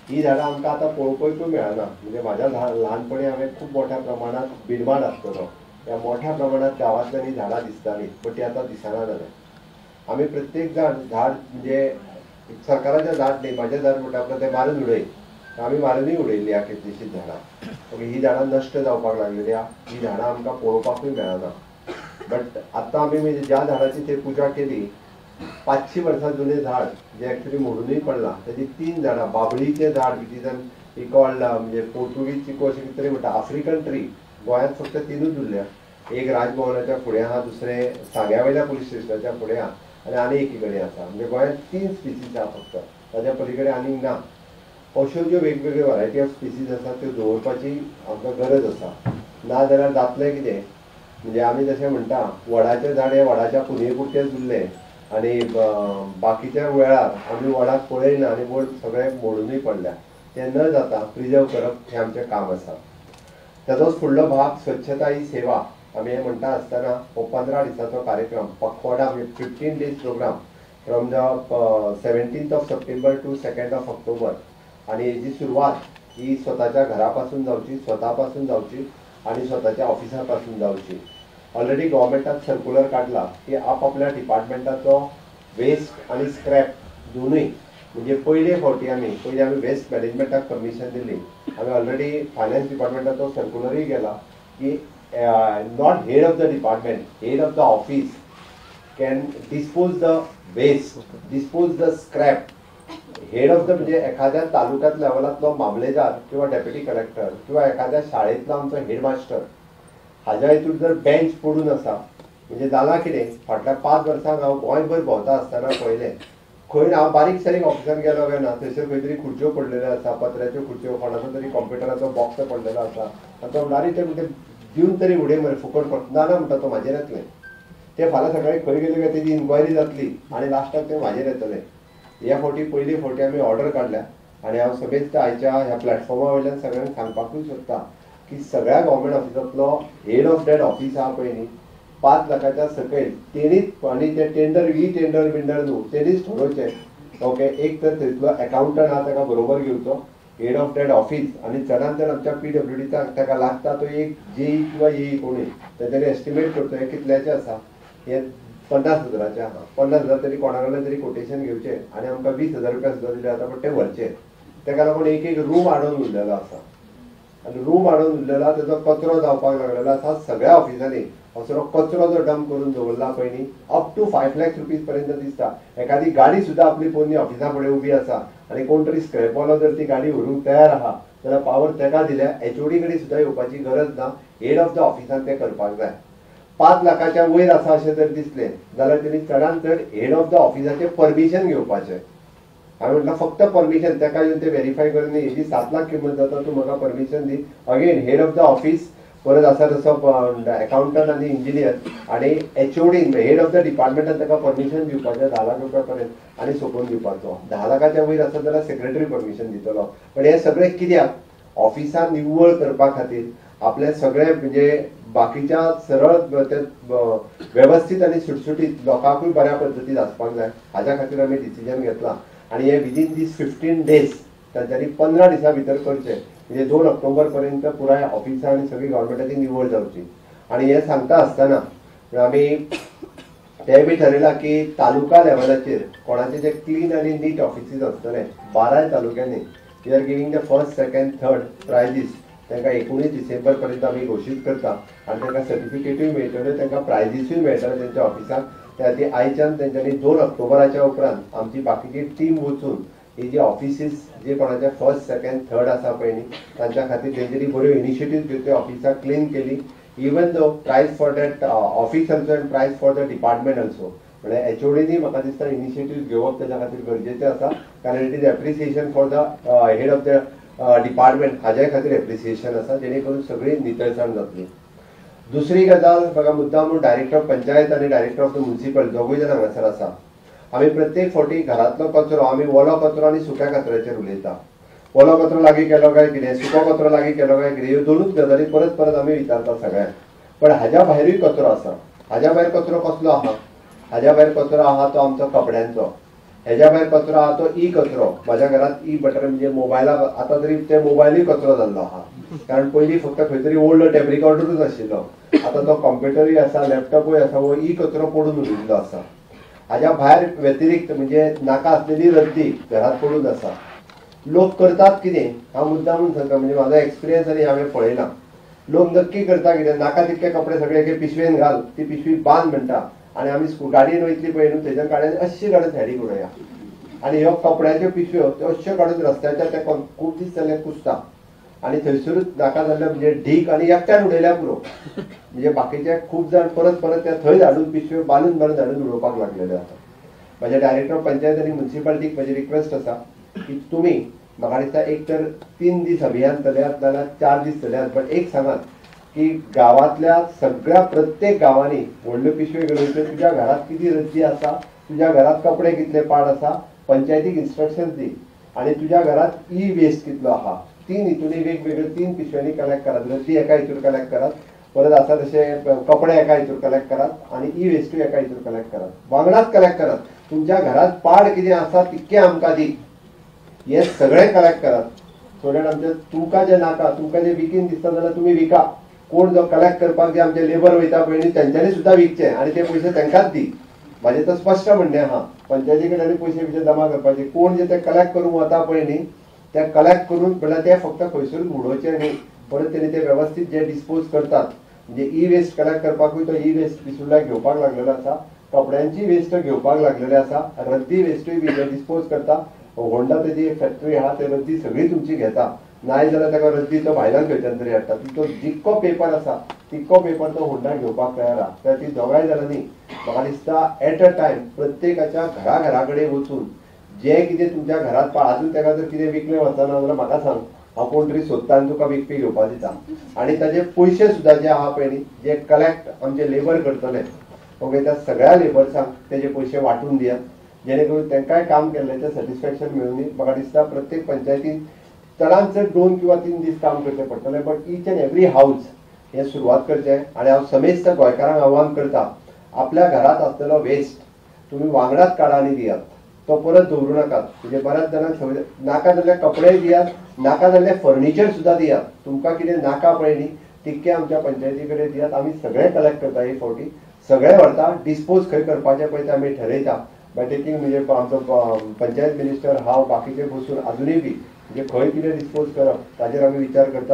ही झाडां आमकां आतां पळोवपाकूय मेळना. म्हणजे म्हाज्या ल्हानपणी हांवें खूब मोठ्या प्रमाणात बिरमाड आसतलो, त्या मोठ्या प्रमाणात गांवांतल्यान ही झाडां दिसतालीं, पण ती आतां दिसना जालें. आमी प्रत्येक झाड म्हणजे सरकाराचें झाड न्ही, म्हाजें झाड म्हणटा पळय तें मारून उडय. आमी मारूनय उडयल्लीं ह्या कितलींशींच झाडां. ही झाडां नश्ट जावपाक लागलेलीं आहा. ही झाडां आमकां पळोवपाकूय मेळना. बट आतां आमी म्हणजे ज्या झाडाची थंय पुजा केली, 500 वर्सां जुनें झाड जे एक्चुअली मोडूनय पडलां, तेजी 3 झाडां, बाबळीचें झाड विच इज ही कॉल्ड म्हणजे पोर्तुगीज चिको अशें कितें तरी म्हणटा, आफ्रिकन ट्री. गोंयांत फक्त 3च उरल्या. एक राजभवनाच्या फुडें आहा, दुसरें सांग्यावयल्या पुलीस स्टेशनाच्या फुडें आहा आनी एकी कडेन आसा. म्हणजे गोंयांत 3 स्पिसीस आहा फक्त, ताच्या पलीकडे आनीक ना. अश्यो ज्यो वेगवेगळ्यो वरायटी ऑफ स्पिसीस आसा त्यो दवरपाची आमकां गरज आसा. ना जाल्यार जातलें कितें, म्हणजे आमी जशें म्हणटा वडाचें झाड हें वडाच्या पुनये पुरतेंच उरलें आनी बाकीच्या वेळार आमी वडाक पळयना आनी वड सगळें मोडूनय पडल्या. तें न जाता प्रिजर्व करप हें आमचें काम आसा. ताजोच फुडलो भाग स्वच्छता ही सेवा. आमी हें म्हणटा आसतना हो 15 दिसांचो कार्यक्रम, पखवाडा म्हणजे 15 days program from the 17th of September to 2nd of October. आणि हेची सुरवात ही स्वताच्या घरापासून जावची, स्वतापासून जावची आणि स्वताच्या ऑफिसा पासून जावची. ऑलरेडी गव्हर्मेंटान सर्क्युलर काढला की आपापल्या डिपार्टमेंटाचो वेस्ट आणि स्क्रॅप दोनूय, म्हणजे पयले आमी वेस्ट मॅनेजमेंटाक परमिशन दिली. आमी ऑलरेडी फायनान्स डिपार्टमेंटाचो सर्क्युलरूय गेला की not head of the department, head of the office can dispose the waste, dispose the scrap. Head of the म्हणजे एखाद्या तालुक्यात लेवलातलो मामलेदार किंवा डेप्युटी कलेक्टर किंवा एखाद्या शाळेतलो आमचो हेडमास्टर, हाज्या हितून जर बेंच पडून आसा, म्हणजे जालां कितें, फाटल्या 5 वर्सांक हांव गोंयभर भोंवता आसतना पळयलें, खंय हांव बारीक सारीक ऑफिसान गेलो काय ना, थंयसर खंय तरी खुर्च्यो पडलेल्यो आसा, पत्र्याच्यो खुर्च्यो, कोणाचो तरी कंप्युटराचो बॉक्स पडलेलो आसा. आनी तो म्हणटा ते म्हणजे दिवन तरी उडय मरे फुकट पडटा. ना म्हणटा तो म्हाजेर येतलें. ते फाल्यां सकाळीं खंय गेले काय तेजी इन्क्वायरी जातली आनी लास्टाक ते म्हाजेर येतलें. ह्या फावटी पयले फावटी आमी ऑर्डर काडल्या आनी हांव सगळेच आयच्या ह्या प्लॅटफॉर्मा वयल्यान सगळ्यांक सांगपाकूय सोदता की सगळ्या गव्हर्मेंट ऑफिसांतलो हेड ऑफ दॅट ऑफिस आहा पळय न्ही, 5 लाखाच्या सकयल तेणीच, आनी ते टेंडर बिंडर न्हू, तेणीच ठरोवचें. ओके, एक तर थंयसलो अकावंटंट आहा ताका बरोबर घेवचो, हेड ऑफ दॅट ऑफिस, आनी चडांत चड आमच्या PWDचा ताका लागता तो एक जेई किंवा येई कोणूय, तेच्यानी एस्टिमेट करचो हे कितल्याचें आसा. हे 50,000 आहा. 50,000 तरी कोणा कडल्यान तरी कोटेशन घेवचें आनी आमकां 20,000 रुपया सुद्दां दिले जाता, पण ते व्हरचे. ताका लागून एक रूम हाडून उरलेलो आसा आनी रूम हाडून उरलेला तेजो कचरो जावपाक लागलेलो आसा. सगळ्या ऑफिसांनी असो कचरो जो डंप करून दवरला पळय न्ही, अप टू 5 लाख रुपीज पर्यंत दिसता. एखादी गाडी सुद्दां आपली पोरणी ऑफिसा फुडें उबी आसा आनी कोण तरी स्क्रॅपवालो जर ती गाडी व्हरूंक तयार आहा जाल्यार पावर ताका दिल्या, HOD कडेन सुद्दां येवपाची गरज ना. हेड ऑफ द ऑफिसान ते करपाक जाय. 5 लाखाच्या वयर आसा अशें जर दिसलें जाल्यार तेणी चडांत चड हेड ऑफ द ऑफिसाचें परमिशन घेवपाचें. हांवें म्हटलं फक्त परमिशन, ताका येवन ते व्हेरीफाय करनी, हेजी 7 लाख किंमत जाता, तूं म्हाका permission the. Again head of the office, परत आसा तसो अकावंटंट आनी इंजिनियर आनी HOD हेड ऑफ द डिपार्टमेंटान ताका परमिशन दिवपाचें 10 लाख रुपया पर्यंत आनी सोंपून दिवपाचो. 10 लाखाच्या वयर आसा जाल्यार सेक्रेटरी परमिशन दितलो. पण हे सगळें कित्याक? ऑफिसां निव्वळ करपा खातीर, आपले सगळे म्हणजे बाकीच्या सरळ व्यवस्थीत आनी सुटसुटीत लोकांकूय बऱ्या पद्दतीन आसपाक जाय, हाज्या खातीर आमी डिसिजन घेतलां. आनी हे विदीन दीस 15 days तांच्यांनी 15 दिसां भितर करचें, म्हणजे 2 ऑक्टोबर पर्यंत पुराय ऑफिसां आनी सगळी गव्हर्मेंटाची निवळ जावची. आनी हे सांगता आसतना आमी तेय बी ठरयलां की तालुका लेवलाचेर कोणाचे जे क्लीन आनी नीट ऑफिसीस आसतले 12 तालुक्यांनी, we are giving the 1st, 2nd, 3rd prizes. तांकां 19 डिसेंबर पर्यंत आमी घोशीत करता आनी तांकां सर्टिफिकेटूय मेळटल्यो, तांकां प्रायजीसूय मेळटले तेंच्या ऑफिसाक. त्या खातीर आयच्यान तेंच्यांनी 2 ऑक्टोबराच्या उपरांत आमची बाकीची टीम वचून ही जी ऑफिसीस जे कोणाचे 1st, 2nd, 3rd आसा पळय न्ही, तांच्या खातीर तेंच्यांनी बऱ्यो इनिशिएटीव घेतल्यो, ऑफिसां क्लीन केली. Even though prize for that office also and prize for the department also. म्हणजे HODनी म्हाका दिसता इनिशिएटीव घेवप तेच्या खातीर गरजेचें आसा, कारण it is appreciation for the head of the department, हाज्या खातीर एप्रिसिएशन आसा, जेणे करून सगळी नितळसाण जातली. दुसरी गजाल म्हाका मुद्दाम डायरेक्टर ऑफ पंचायत आनी डायरेक्टर ऑफ द म्युनिसिपल दोगूय जाण हांगासर आसा. आमी प्रत्येक फावटी घरांतलो कचरो आमी वलो कचरो आनी सुक्या कचऱ्याचेर उलयता. वलो कचरो लागीं केलो काय कितें, सुको कचरो लागीं केलो काय कितें, ह्यो दोनूच गजाली परत परत आमी विचारता सगळ्यांक. पण हाज्या भायरूय कचरो आसा. हाज्या भायर कचरो कसलो आहा? हाज्या भायर कचरो आहा तो आमचो कपड्यांचो. हेज्या भायर कचरो आहा तो ई कचरो. म्हाज्या घरात ई बटर म्हणजे मोबायला आतां तरी ते मोबायलूय कचरो जाल्लो आहा. कारण पयलीं फक्त खंय तरी ओल्ड टॅप रिकॉर्डरूच आशिल्लो. आतां तो कंप्युटरूय आसा, लॅपटॉपूय आसा, वो ई कचरो पडून उरिल्लो आसा. हाज्या भायर व्यतिरिक्त म्हणजे नाका आसलेली रद्दी घरात पडून आसा. लोक करतात कितें हांव मुद्दामून सांगता, म्हणजे म्हाजो एक्सपिरियन्स आनी हांवें पळयलां. लोक नक्की करता कितें, नाका तितके कपडे सगळे एके पिशवेन घाल, ती पिशवी बांद म्हणटा आनी आमी गाडयेन वयतली पळय न्हू तेज्या काड्यान अशी काडून सायडीक उडोवया. आनी ह्यो कपड्याच्यो पिशव्यो त्यो अश्यो काडून रस्त्याच्या तेंकोन खूब दीस जाले कुसता आनी थंयसरूच नाका जाल्ले म्हणजे ढीक आनी एकट्यान उडयल्या पुरो. म्हणजे बाकीचे खूब जाण परत परत त्या थंय हाडून पिशव्यो बांदून हाडून उडोवपाक लागलेले आसा. म्हाज्या डायरेक्टर ऑफ पंचायत आनी म्युन्सिपालिटीक म्हजी रिक्वेस्ट आसा की तुमी म्हाका दिसता एक तर 3 दीस अभियान चलयात नाल्यार 4 दीस चलयात, बट एक सांगात की गांवांतल्या सगळ्या प्रत्येक गांवांनी व्हडल्यो पिशव्यो घेवन वयतल्यो. तुज्या घरात किती रद्दी आसा, तुज्या घरात कपडे कितले पाड आसा, पंचायतीक इन्स्ट्रक्शन दी. आनी तुज्या घरात ई वेस्ट कितलो आहा, 3 हितूनी वेगवेगळ्यो 3 पिशव्यांनी कलेक्ट करात. रद्दी एका हितूर कलेक्ट करात, परत आसा तशे कपडे एका हितूर कलेक्ट करात आनी ई वेस्टूय एका हितूर कलेक्ट करात. वांगडाच कलेक्ट करात. तुमच्या घरात पाड कितें आसा तितकें आमकां दी, हे सगळें कलेक्ट करात. सो दॅट आमचे तुमकां जे नाका, तुमकां जे विकीन दिसता जाल्यार तुमी विका. कोण जो कलेक्ट करपाक जे आमचे लेबर वयता पळय न्ही तेंच्यांनी सुद्दां विकचे आनी ते पयशे तेंकांच दी. म्हाजें तर स्पश्ट म्हणणें आहा, पंचायती कडेन पयशे बिशे जमा करपाचे. कोण जे ते कलेक्ट करूंक वता पळय न्ही ते कलेक्ट करून म्हणल्यार ते फक्त खंयसरूच उडोवचे न्ही, परत तेणी ते वेवस्थीत जे डिस्पोज करतात. म्हणजे ई वेस्ट कलेक्ट करपाकूय तो ई वेस्ट पिशुल्याक घेवपाक लागलेलो आसा, कपड्यांची वेस्ट घेवपाक लागलेले आसा, रद्दी वेस्टूय बी डिस्पोज करता. होंडा तेजी एक फॅक्टरी आहा, ते रद्दी सगळी तुमची घेता. नाय जाल्यार ताका रद्दी तो भायल्यान खंयच्यान तरी हाडटा. तो जितको पेपर आसा तितको पेपर तो होंडा घेवपाक तयार आहा. तर ती दोगांय जाणांनी म्हाका दिसता एट अ टायम प्रत्येकाच्या घरा कडेन वचून जे कितें तुमच्या घरात अजून ताका जर कितें विकलें वचना जाल्यार म्हाका सांग, हांव कोण तरी सोदता आनी तुका विकपी घेवपाक दिता. आनी ताजे पयशे सुद्दां जे आहा पळय न्ही, जे कलेक्ट आमचे लेबर करतले ओके, त्या सगळ्या लेबर्सांक तेजे पयशे वांटून दियात, जेणे करून तांकांय काम केल्ल्याचें सॅटिस्फॅक्शन मेळून दी. म्हाका दिसता प्रत्येक पंचायतीन चडांत चड 2 किंवा 3 दीस काम करचें पडटलें, but each and every house हे सुरवात करचें. आनी हांव समेस्त गोंयकारांक आव्हान करता, आपल्या घरात आसलेलो वेस्ट तुमी वांगडाच काडा आनी दियात. तो परत दवरूं नाकात. म्हणजे बऱ्याच जाणांक नाका जाल्ले कपडे दियात, नाका जाल्ले फर्निचर सुद्दां दियात. तुमकां कितें नाका पळय न्ही तितकें आमच्या पंचायती कडेन दियात. आमी सगळे कलेक्ट करता एक फावटी, सगळे व्हरता, डिस्पोज खंय करपाचें पळय तें आमी ठरयता. बाय टेकींग म्हणजे आमचो पंचायत मिनिस्टर हांव बाकीचे बसून अजूनय बी म्हणजे खंय कितें डिस्पोज करप ताचेर आमी विचार करता.